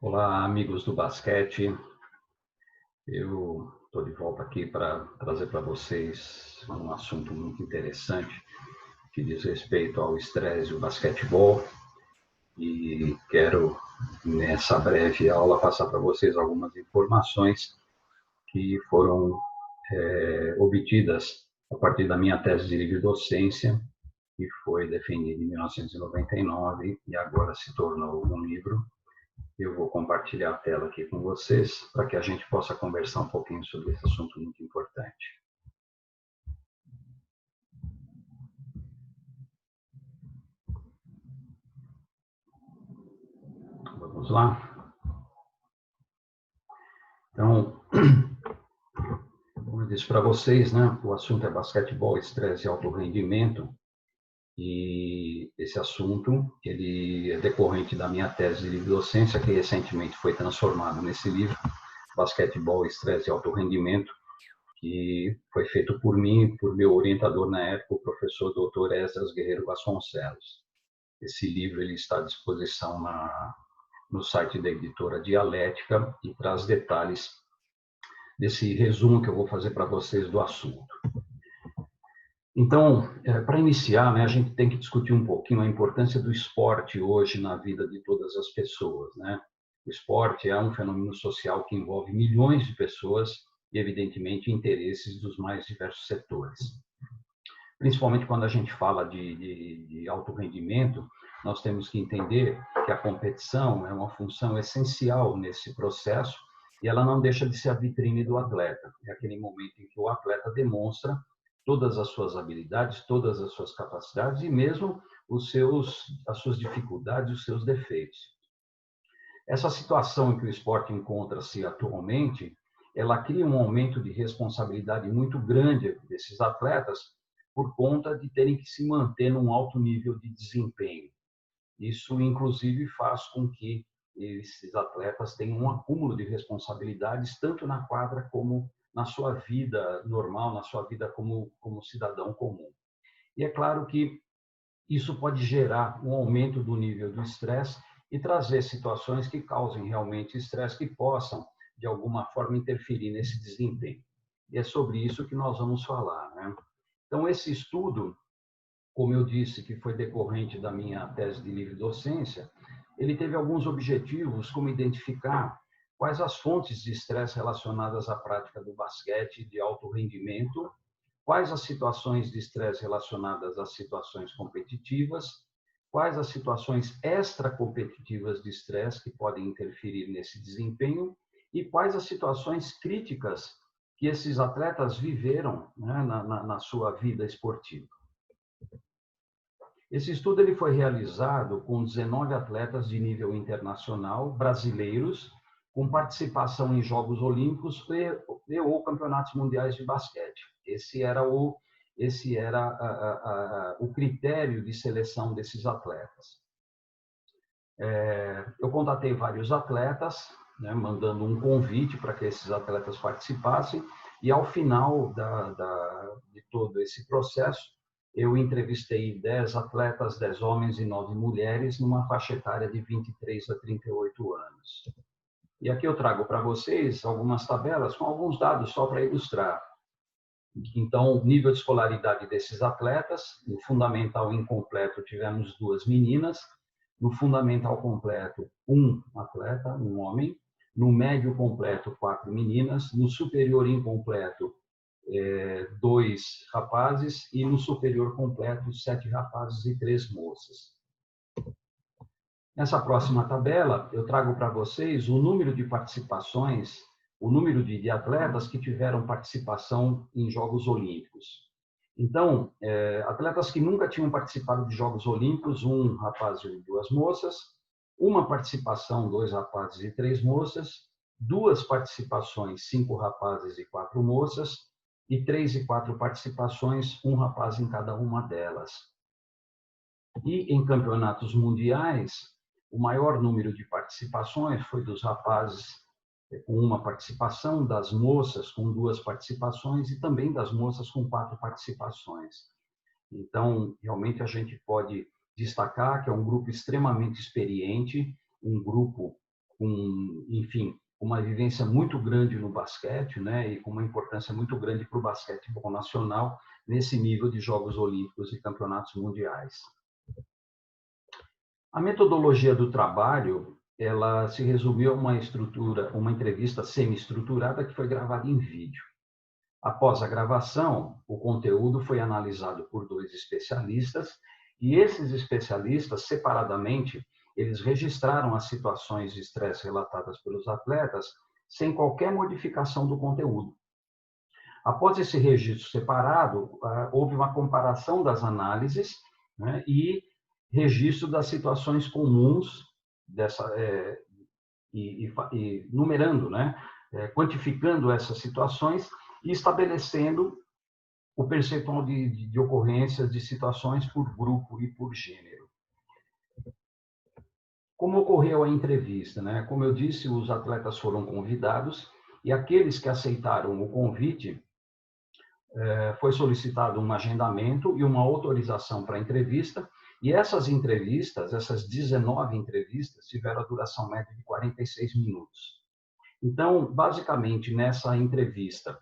Olá, amigos do basquete. Eu estou de volta aqui para trazer para vocês um assunto muito interessante que diz respeito ao estresse e o basquetebol. E quero, nessa breve aula, passar para vocês algumas informações que foram obtidas a partir da minha tese de livre docência, que foi defendida em 1999 e agora se tornou um livro. Eu vou compartilhar a tela aqui com vocês para que a gente possa conversar um pouquinho sobre esse assunto muito importante. Vamos lá? Então, como eu disse para vocês, né, o assunto é basquetebol, estresse e alto rendimento. E esse assunto, ele é decorrente da minha tese de livre docência, que recentemente foi transformado nesse livro, Basquetebol, Estresse e Alto Rendimento, que foi feito por mim e por meu orientador na época, o professor Dr. Esdras Guerreiro Vasconcelos. Esse livro ele está à disposição no site da editora Dialética e traz detalhes desse resumo que eu vou fazer para vocês do assunto. Então, para iniciar, né, a gente tem que discutir um pouquinho a importância do esporte hoje na vida de todas as pessoas, né? O esporte é um fenômeno social que envolve milhões de pessoas e, evidentemente, interesses dos mais diversos setores. Principalmente quando a gente fala de alto rendimento, nós temos que entender que a competição é uma função essencial nesse processo e ela não deixa de ser a vitrine do atleta. É aquele momento em que o atleta demonstra todas as suas habilidades, todas as suas capacidades e mesmo as suas dificuldades, os seus defeitos. Essa situação em que o esporte encontra-se atualmente, ela cria um aumento de responsabilidade muito grande desses atletas por conta de terem que se manter num alto nível de desempenho. Isso, inclusive, faz com que esses atletas tenham um acúmulo de responsabilidades, tanto na quadra como na sua vida normal, na sua vida como cidadão comum. E é claro que isso pode gerar um aumento do nível do estresse e trazer situações que causem realmente estresse, que possam, de alguma forma, interferir nesse desempenho. E é sobre isso que nós vamos falar, né? Então, esse estudo, como eu disse, que foi decorrente da minha tese de livre docência, ele teve alguns objetivos, como identificar quais as fontes de estresse relacionadas à prática do basquete de alto rendimento, quais as situações de estresse relacionadas às situações competitivas, quais as situações extracompetitivas de estresse que podem interferir nesse desempenho e quais as situações críticas que esses atletas viveram, né, na sua vida esportiva. Esse estudo ele foi realizado com 19 atletas de nível internacional brasileiros, com participação em Jogos Olímpicos ou Campeonatos Mundiais de Basquete. Esse era o critério de seleção desses atletas. Eu contatei vários atletas, né, mandando um convite para que esses atletas participassem, e ao final de todo esse processo, eu entrevistei 10 atletas, 10 homens e 9 mulheres, numa faixa etária de 23 a 38 anos. E aqui eu trago para vocês algumas tabelas com alguns dados só para ilustrar. Então, nível de escolaridade desses atletas, no fundamental incompleto tivemos 2 meninas, no fundamental completo, 1 atleta, 1 homem, no médio completo, 4 meninas, no superior incompleto, 2 rapazes e no superior completo, 7 rapazes e 3 moças. Nessa próxima tabela, eu trago para vocês o número de participações, o número de atletas que tiveram participação em Jogos Olímpicos. Então, atletas que nunca tinham participado de Jogos Olímpicos, 1 rapaz e 2 moças, uma participação, 2 rapazes e 3 moças, 2 participações, 5 rapazes e 4 moças, e 3 e 4 participações, 1 rapaz em cada uma delas. E em campeonatos mundiais, o maior número de participações foi dos rapazes com 1 participação, das moças com 2 participações e também das moças com 4 participações. Então, realmente a gente pode destacar que é um grupo extremamente experiente, um grupo com, enfim, uma vivência muito grande no basquete, né, e com uma importância muito grande para o basquetebol nacional nesse nível de Jogos Olímpicos e Campeonatos Mundiais. A metodologia do trabalho, ela se resumiu a uma entrevista semi-estruturada que foi gravada em vídeo. Após a gravação, o conteúdo foi analisado por 2 especialistas e esses especialistas, separadamente, eles registraram as situações de estresse relatadas pelos atletas sem qualquer modificação do conteúdo. Após esse registro separado, houve uma comparação das análises, né, e registro das situações comuns e numerando, né, quantificando essas situações e estabelecendo o percentual de ocorrências de situações por grupo e por gênero. Como ocorreu a entrevista, né? Como eu disse, os atletas foram convidados e aqueles que aceitaram o convite, foi solicitado um agendamento e uma autorização para a entrevista, e essas entrevistas, essas 19 entrevistas, tiveram a duração média de 46 minutos. Então, basicamente, nessa entrevista,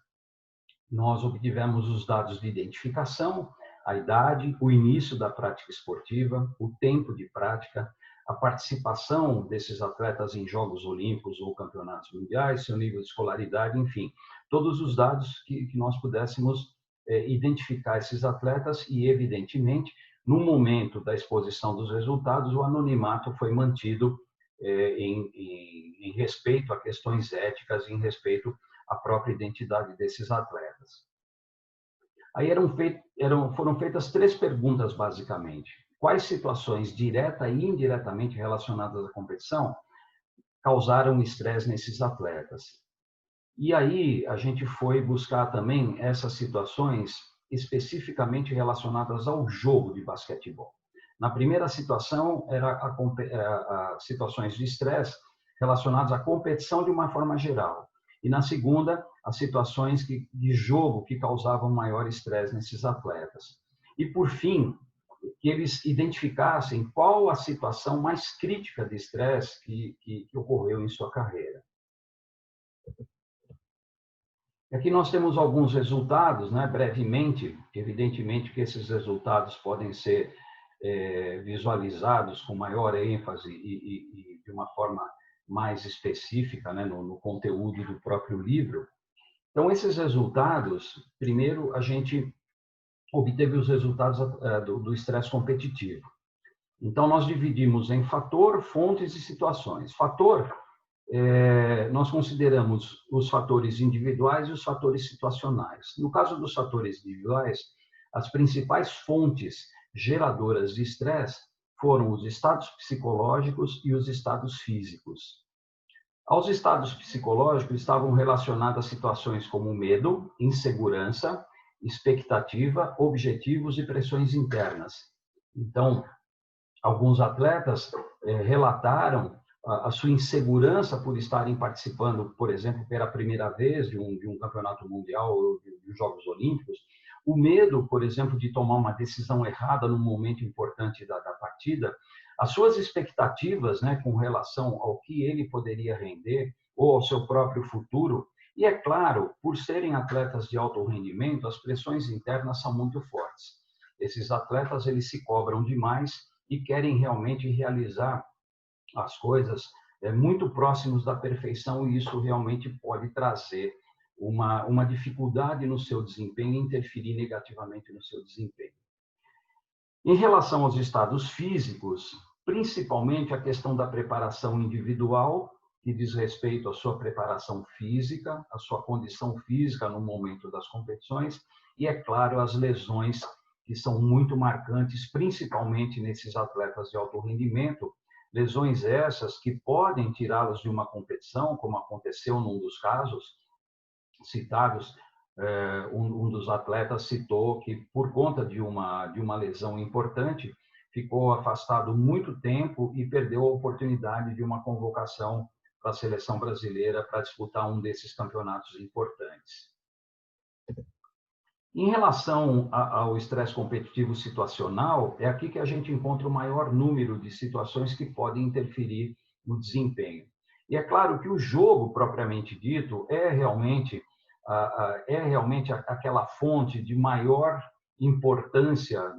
nós obtivemos os dados de identificação, a idade, o início da prática esportiva, o tempo de prática, a participação desses atletas em Jogos Olímpicos ou Campeonatos Mundiais, seu nível de escolaridade, enfim, todos os dados que nós pudéssemos identificar esses atletas e, evidentemente, no momento da exposição dos resultados, o anonimato foi mantido em respeito a questões éticas, em respeito à própria identidade desses atletas. Aí foram feitas 3 perguntas, basicamente. Quais situações, direta e indiretamente relacionadas à competição, causaram estresse nesses atletas? E aí a gente foi buscar também essas situações especificamente relacionadas ao jogo de basquetebol. Na primeira situação, era situações de estresse relacionadas à competição de uma forma geral. E na segunda, as situações de jogo que causavam maior estresse nesses atletas. E, por fim, que eles identificassem qual a situação mais crítica de estresse que ocorreu em sua carreira. Aqui nós temos alguns resultados, né, brevemente, evidentemente que esses resultados podem ser visualizados com maior ênfase e de uma forma mais específica, né, no conteúdo do próprio livro. Então, esses resultados, primeiro, a gente obteve os resultados do estresse competitivo. Então, nós dividimos em fator, fontes e situações. Fator, nós consideramos os fatores individuais e os fatores situacionais. No caso dos fatores individuais, as principais fontes geradoras de estresse foram os estados psicológicos e os estados físicos. Aos estados psicológicos estavam relacionadas situações como medo, insegurança, expectativa, objetivos e pressões internas. Então, alguns atletas relataram a sua insegurança por estarem participando, por exemplo, pela primeira vez de um campeonato mundial ou de Jogos Olímpicos, o medo, por exemplo, de tomar uma decisão errada num momento importante da partida, as suas expectativas, né, com relação ao que ele poderia render ou ao seu próprio futuro, e é claro, por serem atletas de alto rendimento, as pressões internas são muito fortes. Esses atletas, eles se cobram demais e querem realmente realizar as coisas muito próximos da perfeição, e isso realmente pode trazer uma dificuldade no seu desempenho e interferir negativamente no seu desempenho. Em relação aos estados físicos, principalmente a questão da preparação individual, que diz respeito à sua preparação física, à sua condição física no momento das competições, e, é claro, as lesões, que são muito marcantes, principalmente nesses atletas de alto rendimento, lesões essas que podem tirá-los de uma competição, como aconteceu num dos casos citados. Um dos atletas citou que, por conta de uma lesão importante, ficou afastado muito tempo e perdeu a oportunidade de uma convocação para a seleção brasileira para disputar um desses campeonatos importantes. Em relação ao estresse competitivo situacional, é aqui que a gente encontra o maior número de situações que podem interferir no desempenho. E é claro que o jogo, propriamente dito, é realmente aquela fonte de maior importância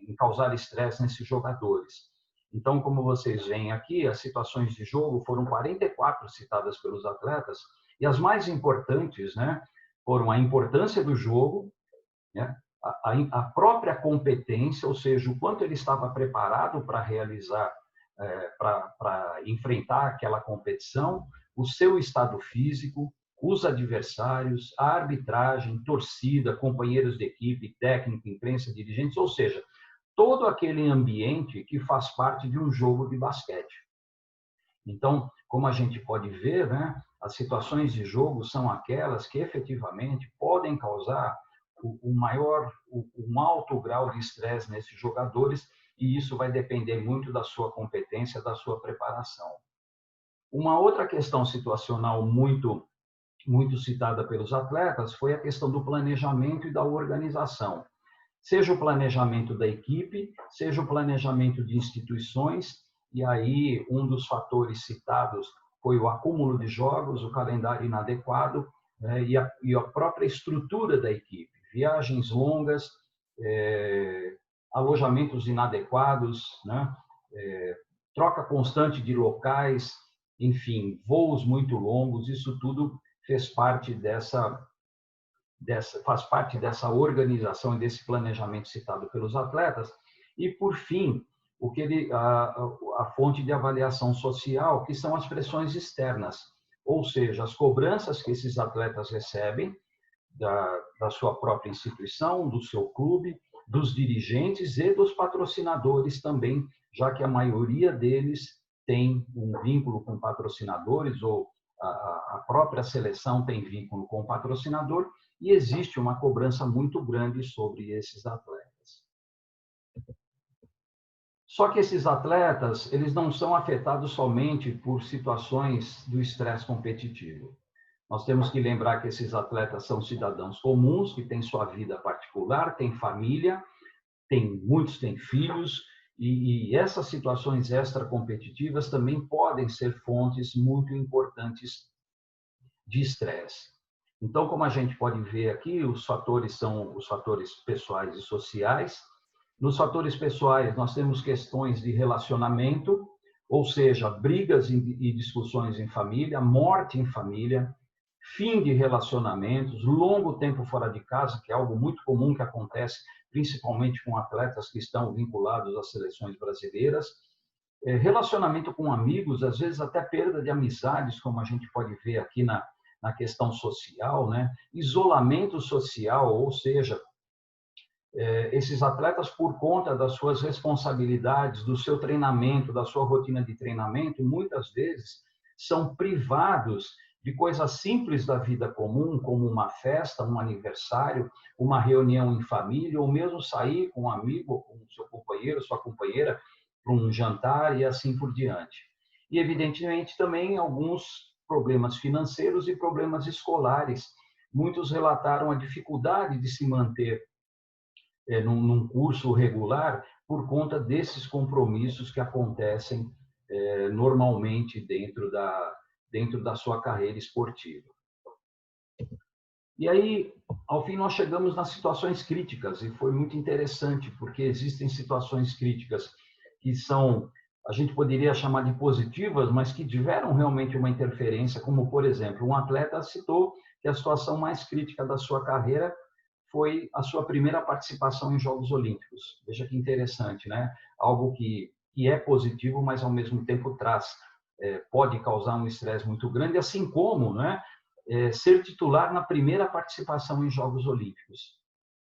em causar estresse nesses jogadores. Então, como vocês veem aqui, as situações de jogo foram 44 citadas pelos atletas, e as mais importantes, né, foram a importância do jogo, né, a própria competência, ou seja, o quanto ele estava preparado para realizar, para enfrentar aquela competição, o seu estado físico, os adversários, a arbitragem, torcida, companheiros de equipe, técnico, imprensa, dirigentes, ou seja, todo aquele ambiente que faz parte de um jogo de basquete. Então, como a gente pode ver, né, as situações de jogo são aquelas que efetivamente podem causar um alto grau de estresse nesses jogadores, e isso vai depender muito da sua competência, da sua preparação. Uma outra questão situacional muito citada pelos atletas foi a questão do planejamento e da organização. Seja o planejamento da equipe, seja o planejamento de instituições, e aí um dos fatores citados foi o acúmulo de jogos, o calendário inadequado, né, e a própria estrutura da equipe. Viagens longas, alojamentos inadequados, né, troca constante de locais, enfim, voos muito longos, isso tudo faz parte dessa organização e desse planejamento citado pelos atletas. E, por fim, a fonte de avaliação social, que são as pressões externas, ou seja, as cobranças que esses atletas recebem da sua própria instituição, do seu clube, dos dirigentes e dos patrocinadores também, já que a maioria deles tem um vínculo com patrocinadores, ou a própria seleção tem vínculo com o patrocinador, e existe uma cobrança muito grande sobre esses atletas. Só que esses atletas, eles não são afetados somente por situações do estresse competitivo. Nós temos que lembrar que esses atletas são cidadãos comuns, que têm sua vida particular, têm família, muitos têm filhos, e essas situações extracompetitivas também podem ser fontes muito importantes de estresse. Então, como a gente pode ver aqui, os fatores são os fatores pessoais e sociais. Nos fatores pessoais, nós temos questões de relacionamento, ou seja, brigas e discussões em família, morte em família, fim de relacionamentos, longo tempo fora de casa, que é algo muito comum que acontece, principalmente com atletas que estão vinculados às seleções brasileiras, relacionamento com amigos, às vezes até perda de amizades, como a gente pode ver aqui na questão social, né? Isolamento social, ou seja, esses atletas, por conta das suas responsabilidades, do seu treinamento, da sua rotina de treinamento, muitas vezes são privados de coisas simples da vida comum, como uma festa, um aniversário, uma reunião em família, ou mesmo sair com um amigo, com o seu companheiro, sua companheira, para um jantar e assim por diante. E, evidentemente, também alguns problemas financeiros e problemas escolares. Muitos relataram a dificuldade de se manter num curso regular por conta desses compromissos que acontecem normalmente dentro da sua carreira esportiva. E aí, ao fim, nós chegamos nas situações críticas, e foi muito interessante, porque existem situações críticas que a gente poderia chamar de positivas, mas que tiveram realmente uma interferência, como, por exemplo, um atleta citou que a situação mais crítica da sua carreira foi a sua primeira participação em Jogos Olímpicos. Veja que interessante, né? Algo que é positivo, mas ao mesmo tempo pode causar um estresse muito grande, assim como, né, ser titular na primeira participação em Jogos Olímpicos.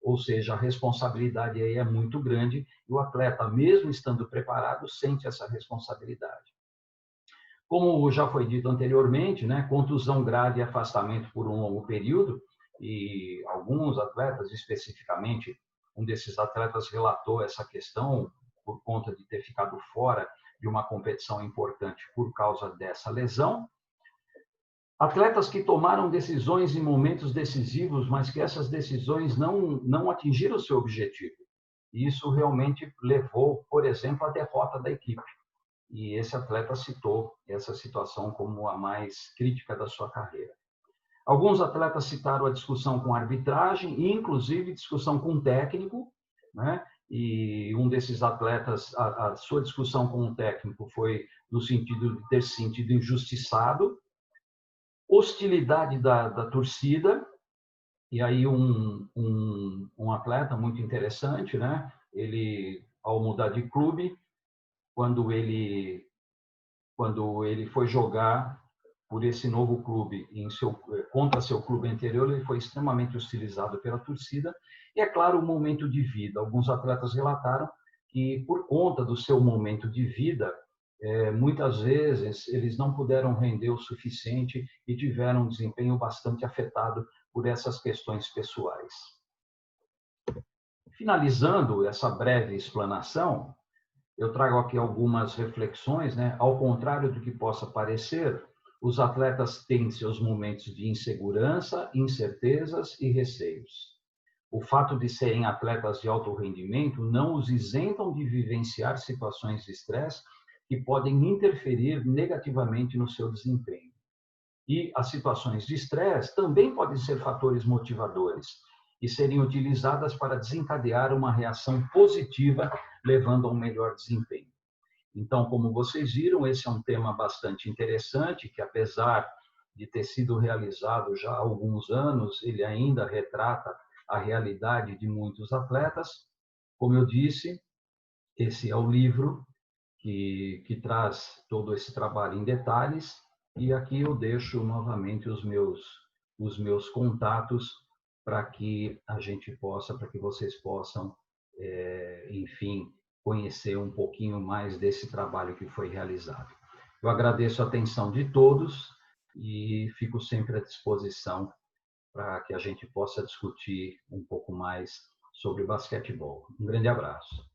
Ou seja, a responsabilidade aí é muito grande e o atleta, mesmo estando preparado, sente essa responsabilidade. Como já foi dito anteriormente, né, contusão grave e afastamento por um longo período, e alguns atletas, especificamente, um desses atletas relatou essa questão por conta de ter ficado fora de uma competição importante por causa dessa lesão. Atletas que tomaram decisões em momentos decisivos, mas que essas decisões não atingiram o seu objetivo. E isso realmente levou, por exemplo, à derrota da equipe. E esse atleta citou essa situação como a mais crítica da sua carreira. Alguns atletas citaram a discussão com a arbitragem, e inclusive discussão com o técnico, né? E um desses atletas, a sua discussão com o técnico foi no sentido de ter se sentido injustiçado, hostilidade da torcida, e aí um atleta muito interessante, né? Ele, ao mudar de clube, quando ele foi jogar por esse novo clube contra seu clube anterior, ele foi extremamente hostilizado pela torcida. E, é claro, o momento de vida. Alguns atletas relataram que, por conta do seu momento de vida, muitas vezes eles não puderam render o suficiente e tiveram um desempenho bastante afetado por essas questões pessoais. Finalizando essa breve explanação, eu trago aqui algumas reflexões, né? Ao contrário do que possa parecer, os atletas têm seus momentos de insegurança, incertezas e receios. O fato de serem atletas de alto rendimento não os isentam de vivenciar situações de estresse que podem interferir negativamente no seu desempenho. E as situações de estresse também podem ser fatores motivadores e serem utilizadas para desencadear uma reação positiva, levando a um melhor desempenho. Então, como vocês viram, esse é um tema bastante interessante, que apesar de ter sido realizado já há alguns anos, ele ainda retrata a realidade de muitos atletas. Como eu disse, esse é o livro que traz todo esse trabalho em detalhes, e aqui eu deixo novamente os meus contatos para que a gente possa, para que vocês possam, enfim, conhecer um pouquinho mais desse trabalho que foi realizado. Eu agradeço a atenção de todos e fico sempre à disposição para que a gente possa discutir um pouco mais sobre basquetebol. Um grande abraço.